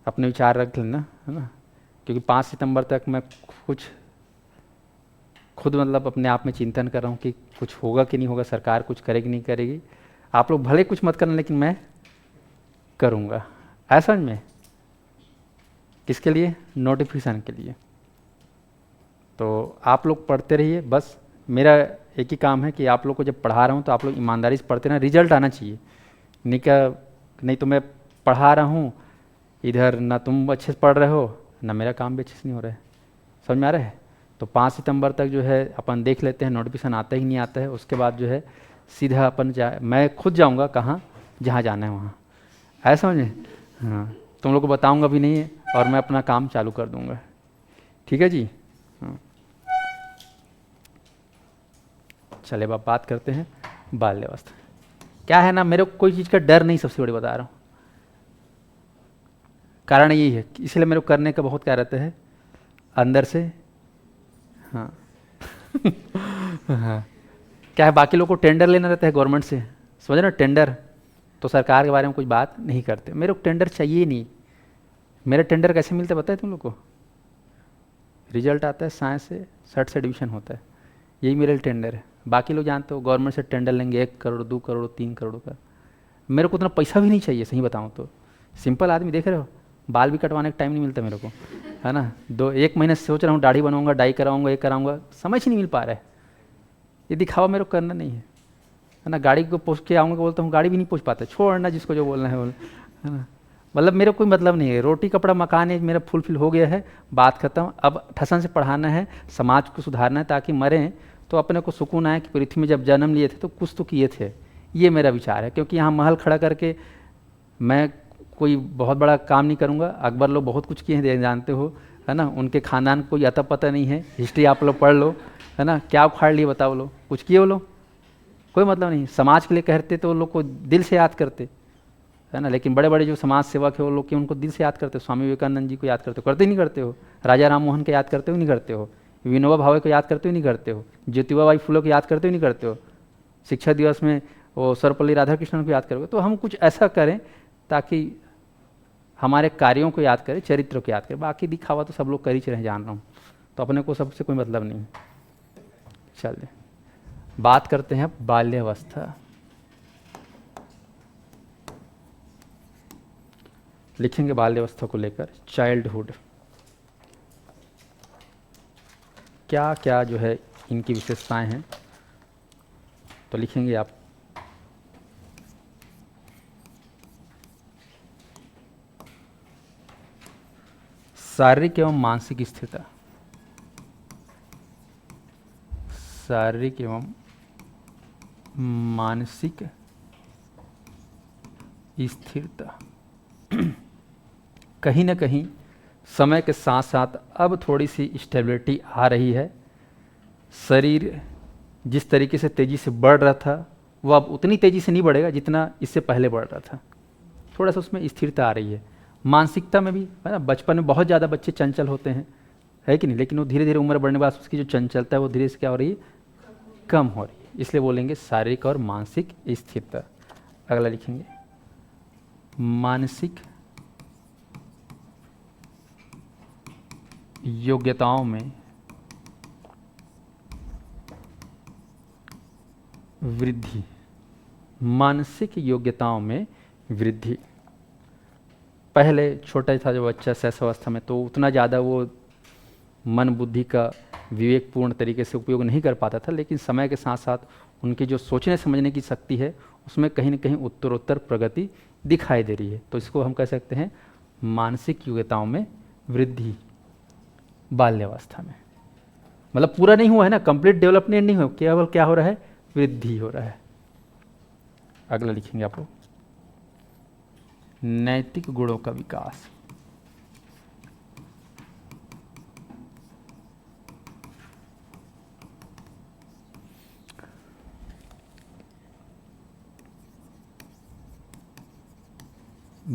अपने विचार रख लेना, है ना, क्योंकि 5 सितंबर तक मैं कुछ खुद मतलब अपने आप में चिंतन कर रहा हूँ कि कुछ होगा कि नहीं होगा, सरकार कुछ करेगी नहीं करेगी। आप लोग भले कुछ मत करना लेकिन मैं करूँगा, ऐसा समझ में? किसके लिए? नोटिफिकेशन के लिए। तो आप लोग पढ़ते रहिए, बस मेरा एक ही काम है कि आप लोग को जब पढ़ा रहा हूँ तो आप लोग ईमानदारी से पढ़ते रहना, रिजल्ट आना चाहिए। नहीं तो मैं पढ़ा रहा हूँ इधर, ना तुम अच्छे से पढ़ रहे हो ना मेरा काम भी अच्छे से नहीं हो रहा है, समझ में आ रहा है? तो 5 सितंबर तक जो है अपन देख लेते हैं, नोटिफिकेशन आता ही नहीं आता है, उसके बाद जो है सीधा अपन मैं खुद जाऊँगा कहाँ, जहाँ जाना है वहाँ, ऐसा समझे? हाँ, तुम लोग को बताऊँगा भी नहीं और मैं अपना काम चालू कर दूँगा, ठीक है जी? हाँ। चले अब बात करते हैं बाल्यावस्था। क्या है ना, मेरे को कोई चीज़ का डर नहीं, सबसे बड़ी बता रहा हूँ, कारण यही है, इसलिए मेरे को करने का बहुत क्या रहता है अंदर से। हाँ हाँ, क्या है, बाकी लोग को टेंडर लेना रहता है गवर्नमेंट से, समझ ना, टेंडर, तो सरकार के बारे में कुछ बात नहीं करते। मेरे को टेंडर चाहिए ही नहीं। मेरा टेंडर कैसे मिलता है पता है तुम लोग को? रिजल्ट आता है साइंस से 60 से डिवीजन होता है, यही मेरा टेंडर है। बाकी लोग जानते हो गवर्नमेंट से टेंडर लेंगे 1 करोड़ 2 करोड़ 3 करोड़ का, मेरे को उतना पैसा भी नहीं चाहिए, सही बताऊँ तो। सिंपल आदमी, देख रहे हो, बाल भी कटवाने का टाइम नहीं मिलता मेरे को, है ना, 1 महीने से सोच रहा हूँ दाढ़ी बनवाऊंगा, डाई कराऊंगा, ये कराऊंगा, समझ ही नहीं मिल पा रहा है। ये दिखावा मेरे को करना नहीं है ना। गाड़ी को पूछ के आऊँगा, बोलता हूँ गाड़ी भी नहीं पूछ पाता, छोड़ना जिसको जो बोलना है बोल, है ना। मतलब मेरा कोई मतलब नहीं है, रोटी कपड़ा मकान है मेरा, फुलफिल हो गया है, बात खत्म। अब ठसन से पढ़ाना है, समाज को सुधारना है, ताकि मरें तो अपने को सुकून आए कि पृथ्वी में जब जन्म लिए थे तो कुछ तो किए थे। ये मेरा विचार है, क्योंकि यहाँ महल खड़ा करके मैं कोई बहुत बड़ा काम नहीं करूँगा। अकबर लोग बहुत कुछ किए हैं, जानते हो, है ना, उनके खानदान को कोई अता पता नहीं है, हिस्ट्री आप लोग पढ़ लो, है ना, क्या उखाड़ लिए बताओ, लोग कुछ किए, वो लोग कोई मतलब नहीं। समाज के लिए कहते तो वो लोग को दिल से याद करते, है ना, लेकिन बड़े बड़े जो समाज सेवक है वो लोग, उनको दिल से याद करते हो, स्वामी विवेकानंद जी को याद करते हो, करते ही नहीं करते हो, राजा राम मोहन को याद करते हो नहीं करते हो, विनोबा भावे को याद करते हो नहीं करते हो, ज्योतिबा फुले को याद करते हो नहीं करते हो, शिक्षक दिवस में वो सर्वपल्ली राधाकृष्णन को याद करोगे। तो हम कुछ ऐसा करें ताकि हमारे कार्यों को याद करें, चरित्र को याद करें। बाकी दिखावा तो सब लोग कर ही रहे, जान रहा हूँ, तो अपने को सबसे कोई मतलब नहीं। चलिए बात करते हैं बाल्यावस्था। लिखेंगे बाल्यावस्था को लेकर, चाइल्डहुड, क्या क्या जो है इनकी विशेषताएं हैं, तो लिखेंगे आप। शारीरिक एवं मानसिक स्थिरता, शारीरिक एवं मानसिक स्थिरता कहीं ना कहीं समय के साथ साथ अब थोड़ी सी स्टेबिलिटी आ रही है। शरीर जिस तरीके से तेज़ी से बढ़ रहा था वो अब उतनी तेज़ी से नहीं बढ़ेगा जितना इससे पहले बढ़ रहा था, थोड़ा सा उसमें स्थिरता आ रही है। मानसिकता में भी, है ना, बचपन में बहुत ज़्यादा बच्चे चंचल होते हैं, है कि नहीं, लेकिन वो धीरे धीरे उम्र बढ़ने के बाद उसकी जो चंचलता है वो धीरे से क्या हो रही है, कम हो रही है। इसलिए बोलेंगे शारीरिक और मानसिक स्थिरता। अगला लिखेंगे मानसिक योग्यताओं में वृद्धि, मानसिक योग्यताओं में वृद्धि। पहले छोटा था जो बच्चा शैशवावस्था में, तो उतना ज़्यादा वो मन बुद्धि का विवेकपूर्ण तरीके से उपयोग नहीं कर पाता था, लेकिन समय के साथ साथ उनकी जो सोचने समझने की शक्ति है उसमें कहीं ना कहीं उत्तरोत्तर प्रगति दिखाई दे रही है। तो इसको हम कह सकते हैं मानसिक योग्यताओं में वृद्धि बाल्यावस्था में। मतलब पूरा नहीं हुआ है ना, कंप्लीट डेवलपमेंट नहीं हुआ, केवल क्या हो रहा है, वृद्धि हो रहा है। अगला लिखेंगे आप लोग, नैतिक गुणों का विकास।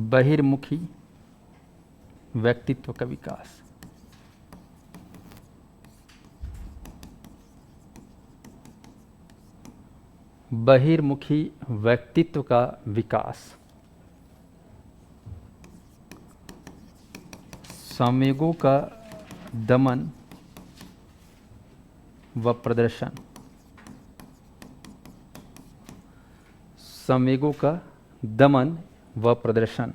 बहिर्मुखी व्यक्तित्व का विकास। बहिर्मुखी व्यक्तित्व का विकास, संवेगों का दमन व प्रदर्शन। संवेगों का दमन व प्रदर्शन।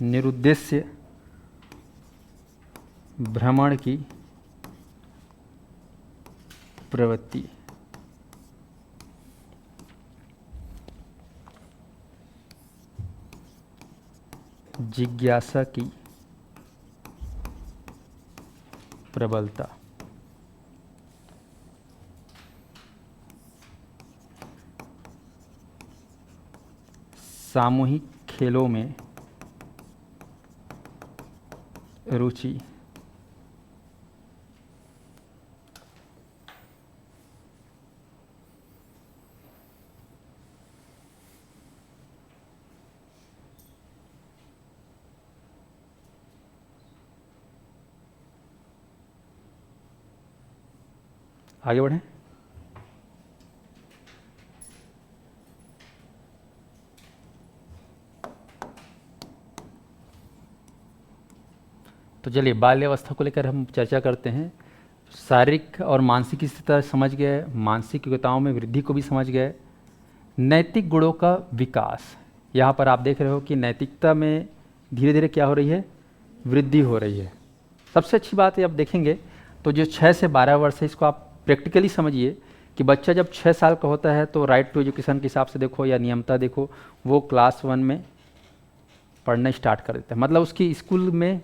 निरुद्देश्य भ्रमण की प्रवृत्ति। जिज्ञासा की प्रबलता। सामूहिक खेलों में रुचि। आगे बढ़ें। तो चलिए बाल्यावस्था को लेकर हम चर्चा करते हैं। शारीरिक और मानसिक स्थिति समझ गए, मानसिक योग्यताओं में वृद्धि को भी समझ गए। नैतिक गुणों का विकास, यहाँ पर आप देख रहे हो कि नैतिकता में धीरे धीरे क्या हो रही है, वृद्धि हो रही है। सबसे अच्छी बात है, अब देखेंगे तो जो 6 से 12 वर्ष है, इसको आप प्रैक्टिकली समझिए कि बच्चा जब 6 साल का होता है तो राइट टू एजुकेशन के हिसाब से देखो या नियमता देखो, वो क्लास 1 में पढ़ना स्टार्ट कर देता है। मतलब उसकी स्कूल में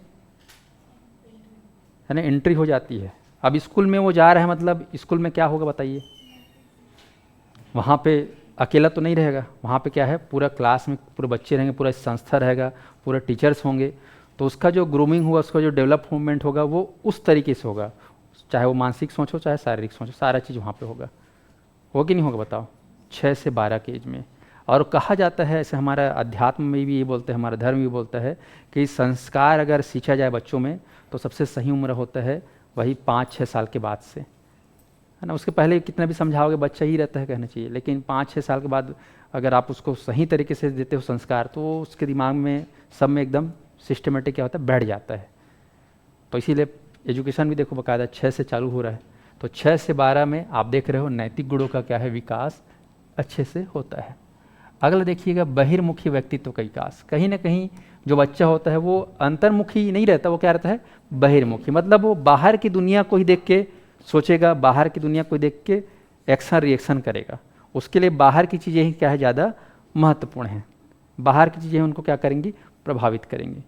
है ना एंट्री हो जाती है। अब स्कूल में वो जा रहा है, मतलब स्कूल में क्या होगा बताइए, वहाँ पे अकेला तो नहीं रहेगा, वहाँ पे क्या है, पूरा क्लास में पूरे बच्चे रहेंगे, पूरा संस्था रहेगा, पूरे टीचर्स होंगे। तो उसका जो ग्रूमिंग होगा, उसका जो डेवलपमेंट होगा वो उस तरीके से होगा, चाहे वो मानसिक सोच हो चाहे शारीरिक सोच हो, सारा चीज़ वहाँ पे होगा कि नहीं होगा बताओ, 6 से 12 के एज में। और कहा जाता है, ऐसे हमारा अध्यात्म में भी ये बोलते हैं, हमारा धर्म भी बोलता है कि संस्कार अगर सींचा जाए बच्चों में तो सबसे सही उम्र होता है वही 5-6 साल के बाद से, है ना। उसके पहले कितना भी समझाओगे बच्चा ही रहता है कहना चाहिए, लेकिन 5-6 साल के बाद अगर आप उसको सही तरीके से देते हो संस्कार, तो उसके दिमाग में सब में एकदम सिस्टमेटिक क्या होता है, बैठ जाता है। तो इसीलिए एजुकेशन भी देखो बाकायदा 6 से चालू हो रहा है। तो 6 से 12 में आप देख रहे हो नैतिक गुणों का क्या है, विकास अच्छे से होता है। अगला देखिएगा, बहिर्मुखी व्यक्तित्व का विकास। कहीं ना कहीं जो बच्चा होता है वो अंतर्मुखी नहीं रहता, वो क्या रहता है, बहिर्मुखी। मतलब वो बाहर की दुनिया को ही देख के सोचेगा, बाहर की दुनिया को देख के एक्शन रिएक्शन करेगा। उसके लिए बाहर की चीज़ें ही क्या है, ज़्यादा महत्वपूर्ण हैं। बाहर की चीज़ें उनको क्या करेंगी, प्रभावित करेंगी।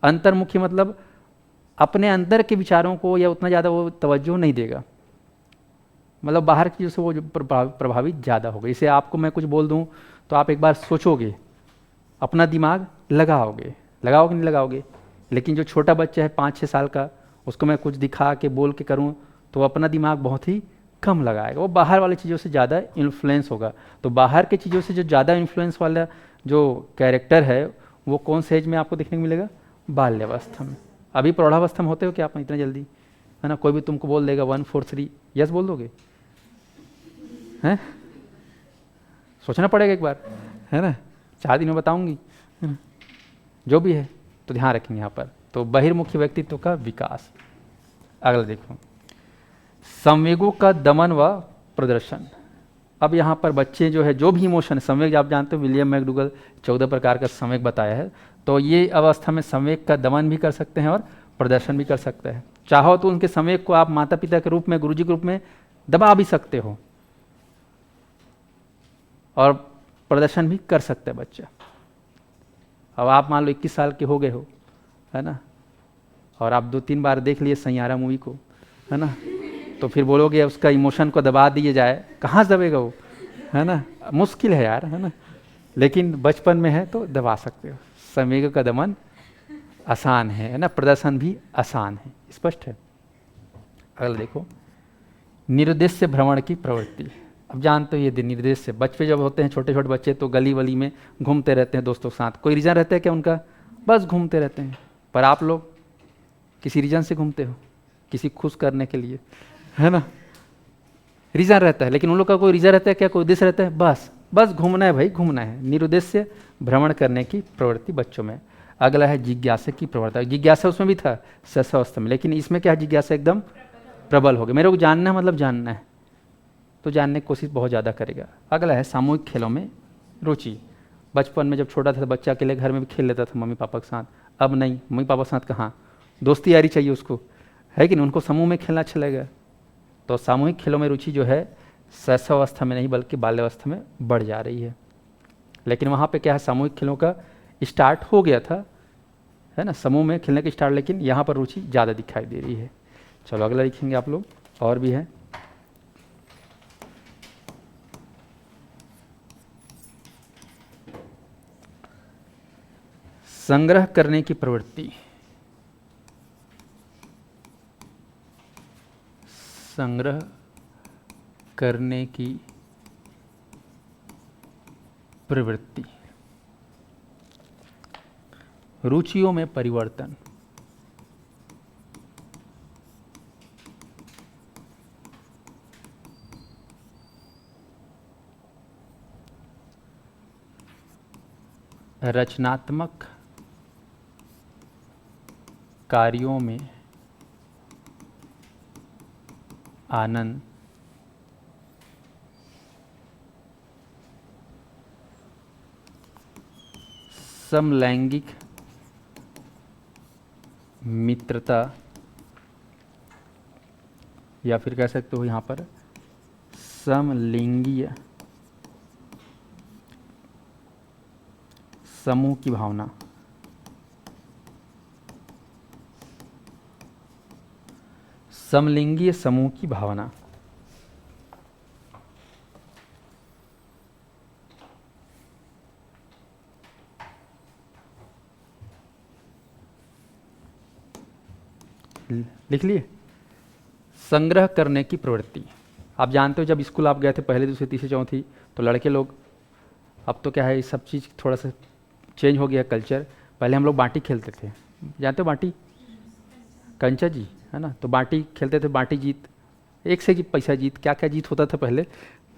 अंतर्मुखी मतलब अपने अंदर के विचारों को या उतना ज़्यादा वो तवज्जो नहीं देगा, मतलब बाहर की चीज़ों से वो जो प्रभावित ज़्यादा होगा। इसे आपको मैं कुछ बोल दूँ तो आप एक बार सोचोगे, अपना दिमाग लगाओगे नहीं लगाओगे। लेकिन जो छोटा बच्चा है 5-6 साल का, उसको मैं कुछ दिखा के बोल के करूँ तो अपना दिमाग बहुत ही कम लगाएगा, वो बाहर वाली चीज़ों से ज़्यादा इन्फ्लुएंस होगा। तो बाहर की चीज़ों से जो ज़्यादा इन्फ्लुएंस वाला जो कैरेक्टर है वो कौन से एज में आपको देखने को मिलेगा, बाल्यावस्था में। अभी प्रौढ़ावस्था में होते हो क्या आप इतना जल्दी, है ना। कोई भी तुमको बोल देगा 1 4 3, यस बोल दोगे, हैं, सोचना पड़ेगा एक बार, है ना। 4 दिन में बताऊंगी, है ना, जो भी है तो ध्यान रखेंगे यहाँ पर। तो बहिर्मुखी व्यक्तित्व का विकास। अगला देखो, संवेगों का दमन व प्रदर्शन। अब यहाँ पर बच्चे जो है, जो भी इमोशन, संवेग आप जानते हो, विलियम मैकडूगल 14 प्रकार का संवेग बताया है। तो ये अवस्था में संवेग का दमन भी कर सकते हैं और प्रदर्शन भी कर सकते हैं। चाहो तो उनके संवेग को आप माता पिता के रूप में, गुरुजी के रूप में दबा भी सकते हो और प्रदर्शन भी कर सकता है बच्चा। अब आप मान लो 21 साल के हो गए हो, है ना, और आप 2-3 बार देख लिए सैयारा मूवी को, है ना, तो फिर बोलोगे उसका इमोशन को दबा दिए जाए, कहाँ से दबेगा वो, है ना, मुश्किल है यार, है ना। लेकिन बचपन में है तो दबा सकते हो। संवेग का दमन आसान है ना, प्रदर्शन भी आसान है। स्पष्ट है। अगला देखो, निरुद्देश्य भ्रमण की प्रवृत्ति। अब जानते हो ये निर्देश, बच्चे जब होते हैं छोटे छोटे बच्चे तो गली वली में घूमते रहते हैं दोस्तों के साथ, कोई रीज़न रहता है क्या उनका, बस घूमते रहते हैं। पर आप लोग किसी रीज़न से घूमते हो, किसी खुश करने के लिए, है ना, रीज़न रहता है। लेकिन उन लोग का कोई रीज़न रहता है क्या, कोई उद्देश्य रहता है, बस घूमना है भाई, घूमना है। निरुद्देश्य भ्रमण करने की प्रवृत्ति बच्चों में। अगला है जिज्ञासा की प्रवृत्ति। जिज्ञासा उसमें भी था शैशवावस्था में, लेकिन इसमें क्या है, जिज्ञासा एकदम प्रबल हो गया। मेरे को जानना है, मतलब जानना है, तो जानने की कोशिश बहुत ज़्यादा करेगा। अगला है सामूहिक खेलों में रुचि। बचपन में जब छोटा था बच्चा अकेले घर में भी खेल लेता था मम्मी पापा के साथ, अब नहीं, मम्मी पापा के साथ कहाँ, दोस्ती यारी चाहिए उसको, है कि नहीं, उनको समूह में खेलना अच्छा लगेगा। तो सामूहिक खेलों में रुचि जो है शैशवावस्था में नहीं बल्कि बाल्यावस्था में बढ़ जा रही है। लेकिन वहाँ पे क्या है, सामूहिक खेलों का स्टार्ट हो गया था, है ना, समूह में खेलने का स्टार्ट, लेकिन यहाँ पर रुचि ज़्यादा दिखाई दे रही है। चलो अगला लिखेंगे आप लोग, और भी है। संग्रह करने की प्रवृत्ति। संग्रह करने की प्रवृत्ति। रुचियों में परिवर्तन। रचनात्मक कार्यों में आनंद, समलैंगिक मित्रता, या फिर कह सकते हो यहाँ पर समलिंगीय समूह की भावना। समलिंगीय समूह की भावना। लिख लिए। संग्रह करने की प्रवृत्ति। आप जानते हो जब स्कूल आप गए थे पहले दूसरी तीसरी चौथी, तो लड़के लोग, अब तो क्या है सब चीज़ थोड़ा सा चेंज हो गया कल्चर। पहले हम लोग बाटी खेलते थे, जानते हो बाटी, कंचा जी, है ना, तो बाटी खेलते थे, बाटी जीत, एक से पैसा जीत, क्या क्या जीत होता था पहले।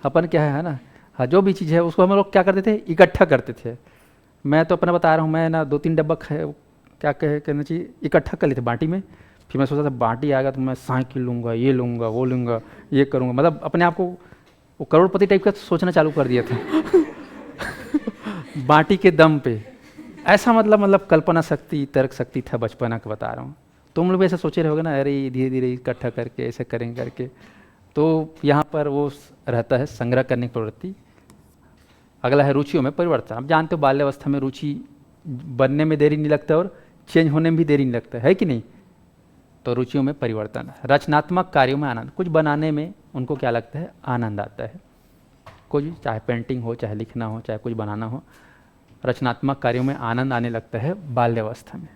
अपन क्या है ना, हाँ जो भी चीज़ है उसको हम लोग क्या करते थे, इकट्ठा करते थे। मैं तो अपना बता रहा हूँ, मैं ना 2-3 डब्बा क्या कहना चाहिए, इकट्ठा कर लेते बाटी में। फिर मैं सोचा था बाटी आएगा तो मैं साइकिल लूँगा, ये लूँगा, वो लूँगा, ये करूँगा, मतलब अपने आप को वो करोड़पति टाइप का सोचना चालू कर दिया था बाटी के दम पे। ऐसा मतलब कल्पना शक्ति, तर्क शक्ति था बचपना का, बता रहा हूँ। तुम लोग भी ऐसा सोचे रहोगे ना, अरे धीरे धीरे इकट्ठा करके ऐसे करेंगे करके। तो यहाँ पर वो रहता है संग्रह करने की प्रवृत्ति। अगला है रुचियों में परिवर्तन। आप जानते हो बाल्यावस्था में रुचि बनने में देरी नहीं लगता और चेंज होने में भी देरी नहीं लगता है कि नहीं। तो रुचियों में परिवर्तन। रचनात्मक कार्यों में आनंद, कुछ बनाने में उनको क्या लगता है, आनंद आता है। कुछ चाहे पेंटिंग हो, चाहे लिखना हो, चाहे कुछ बनाना हो, रचनात्मक कार्यों में आनंद आने लगता है बाल्यावस्था में।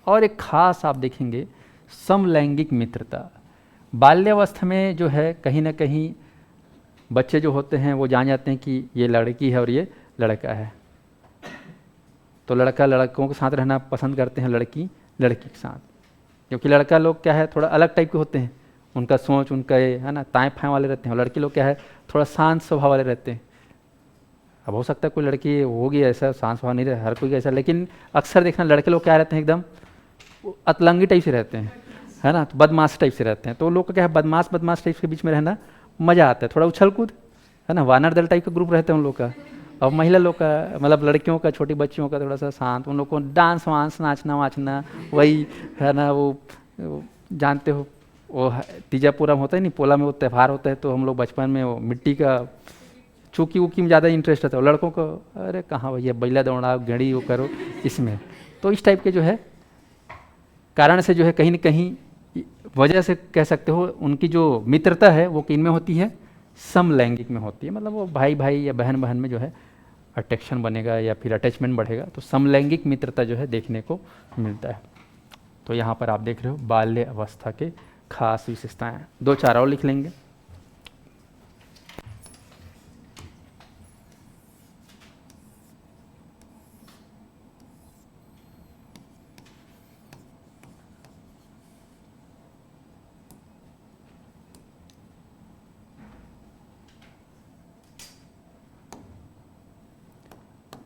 और एक खास आप देखेंगे समलैंगिक मित्रता। बाल्यावस्था में जो है कहीं ना कहीं बच्चे जो होते हैं वो जान जाते हैं कि ये लड़की है और ये लड़का है, तो लड़का लड़कों के साथ रहना पसंद करते हैं, लड़की लड़की के साथ। क्योंकि लड़का लोग क्या है थोड़ा अलग टाइप के होते हैं, उनका सोच, उनका ये है ना ताएं फाएं वाले रहते हैं, और लड़के लोग क्या है थोड़ा शांत स्वभाव वाले रहते हैं। अब हो सकता है कोई लड़की होगी ऐसा शांत स्वभाव नहीं रहे, हर कोई ऐसा, लेकिन अक्सर देखना लड़के लोग क्या रहते हैं, एकदम अतलंगी टाइप से रहते हैं, है ना, तो बदमाश टाइप से रहते हैं। तो लोग का क्या है बदमाश टाइप के बीच में रहना मज़ा आता है, थोड़ा उछल कूद, है ना, वानर दल टाइप का ग्रुप रहते हैं उन लोग का। और महिला लोग का मतलब लड़कियों का, छोटी बच्चियों का थोड़ा सा शांत, उन लोग को डांस वांस, नाचना वाचना, वही है ना, वो जानते हो वो तीजापुरम होता है नहीं, पोला में वो त्यौहार होता है, तो हम लोग बचपन में वो मिट्टी का चूकी वूकी में ज़्यादा इंटरेस्ट रहता है लड़कों को। अरे कहाँ भैया, बैला दौड़ाओ, गेड़ी वो करो इसमें। तो इस टाइप के जो है कारण से जो है कहीं न कहीं वजह से कह सकते हो उनकी जो मित्रता है वो किन में होती है, समलैंगिक में होती है। मतलब वो भाई भाई या बहन बहन में जो है अट्रैक्शन बनेगा या फिर अटैचमेंट बढ़ेगा, तो समलैंगिक मित्रता जो है देखने को मिलता है। तो यहाँ पर आप देख रहे हो बाल्य अवस्था के खास विशेषताएं। दो चार और लिख लेंगे।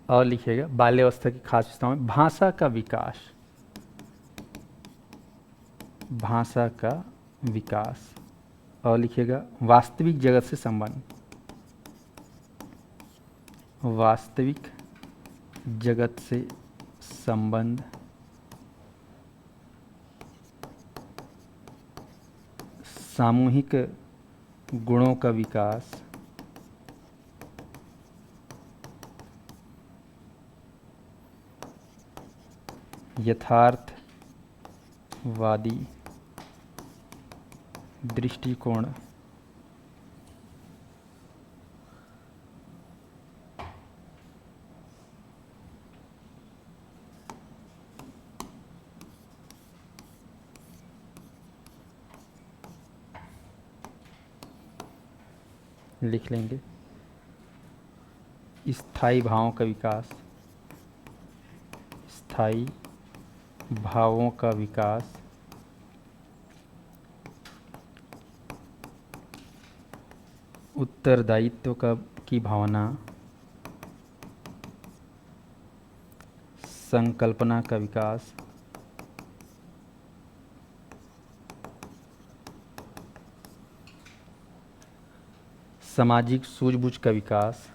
और लिखिएगा बाल्यावस्था की खास विशेषताओं में भाषा का विकास, भाषा का विकास। और लिखिएगा वास्तविक जगत से संबंध, वास्तविक जगत से संबंध, सामूहिक गुणों का विकास, यथार्थवादी दृष्टिकोण, लिख लेंगे स्थायी भावों का विकास, स्थायी भावों का विकास, उत्तरदायित्व की भावना, संकल्पना का विकास, सामाजिक सूझबूझ का विकास,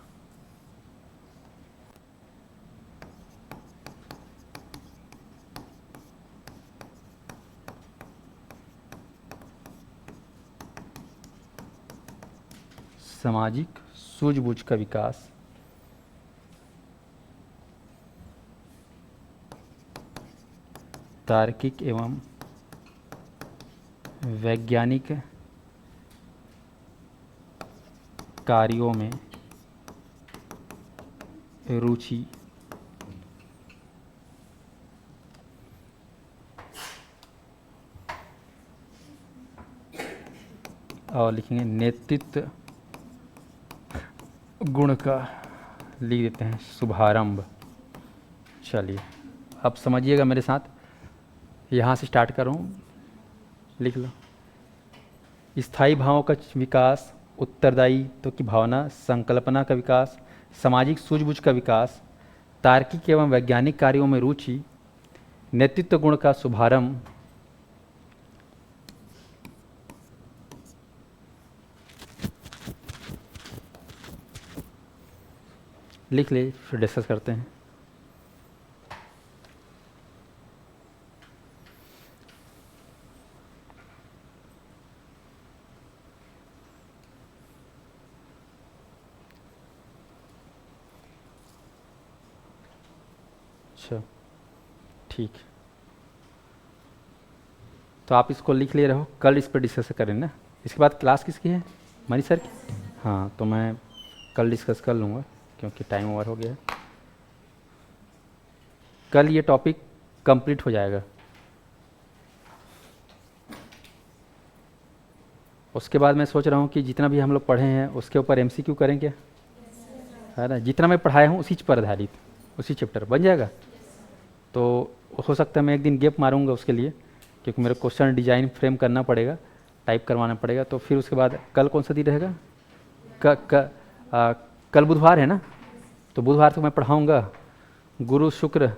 सामाजिक सूझबूझ का विकास, तार्किक एवं वैज्ञानिक कार्यों में रुचि, और लिखेंगे नेतृत्व गुण का, लिख देते हैं शुभारंभ। चलिए अब समझिएगा मेरे साथ, यहाँ से स्टार्ट कर रहा हूँ, लिख लो। स्थायी भावों का विकास, उत्तरदायित्व की भावना, संकल्पना का विकास, सामाजिक सूझबूझ का विकास, तार्किक एवं वैज्ञानिक कार्यों में रुचि, नेतृत्व गुण का शुभारंभ, लिख ले, फिर डिस्कस करते हैं। अच्छा ठीक, तो आप इसको लिख ले रहे हो, कल इस पर डिस्कस करें ना। इसके बाद क्लास किसकी है, मनीष सर की। हाँ तो मैं कल डिस्कस कर लूँगा क्योंकि टाइम ओवर हो गया है। कल ये टॉपिक कंप्लीट हो जाएगा। उसके बाद मैं सोच रहा हूँ कि जितना भी हम लोग पढ़े हैं उसके ऊपर एमसीक्यू करें क्या, है ना। जितना मैं पढ़ाया हूँ उसी पर आधारित, उसी चैप्टर बन जाएगा। तो हो सकता है मैं एक दिन गैप मारूंगा उसके लिए, क्योंकि मेरे क्वेश्चन डिजाइन फ्रेम करना पड़ेगा, टाइप करवाना पड़ेगा। तो फिर उसके बाद कल कौन सा दिन रहेगा, कल बुधवार है ना, तो बुधवार तो मैं पढ़ाऊँगा। गुरु शुक्र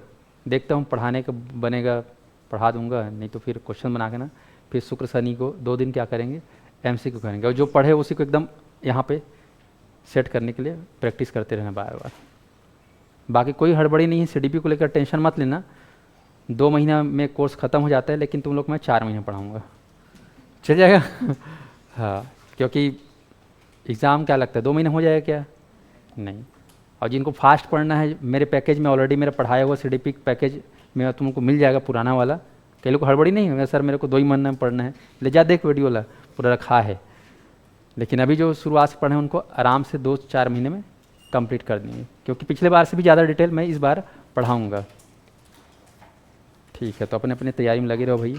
देखता हूँ पढ़ाने का बनेगा, पढ़ा दूँगा, नहीं तो फिर क्वेश्चन बना के ना, फिर शुक्र शनि को 2 दिन क्या करेंगे, एमसीक्यू करेंगे। और जो पढ़े उसी को एकदम यहाँ पे सेट करने के लिए प्रैक्टिस करते रहना बार बार। बाकी कोई हड़बड़ी नहीं है, सीडीपी को लेकर टेंशन मत लेना। 2 महीना में कोर्स ख़त्म हो जाता है, लेकिन तुम लोग मैं 4 महीने पढ़ाऊँगा, चल जाएगा। हाँ क्योंकि एग्ज़ाम क्या लगता है 2 महीने हो जाएगा क्या, नहीं। और जिनको फास्ट पढ़ना है, मेरे पैकेज में ऑलरेडी मेरा पढ़ाया हुआ सीडीपी पैकेज में तुमको मिल जाएगा, पुराना वाला कई लोग को हड़बड़ी नहीं होगा, सर मेरे को 2 ही महीने में पढ़ना है, ले जा देख वीडियो ला पूरा रखा है। लेकिन अभी जो शुरुआत से पढ़े हैं उनको आराम से 2-4 महीने में कंप्लीट कर देंगे, क्योंकि पिछले बार से भी ज़्यादा डिटेल मैं इस बार पढ़ाऊँगा। ठीक है, तो अपने अपने तैयारी में लगे रहो भैया।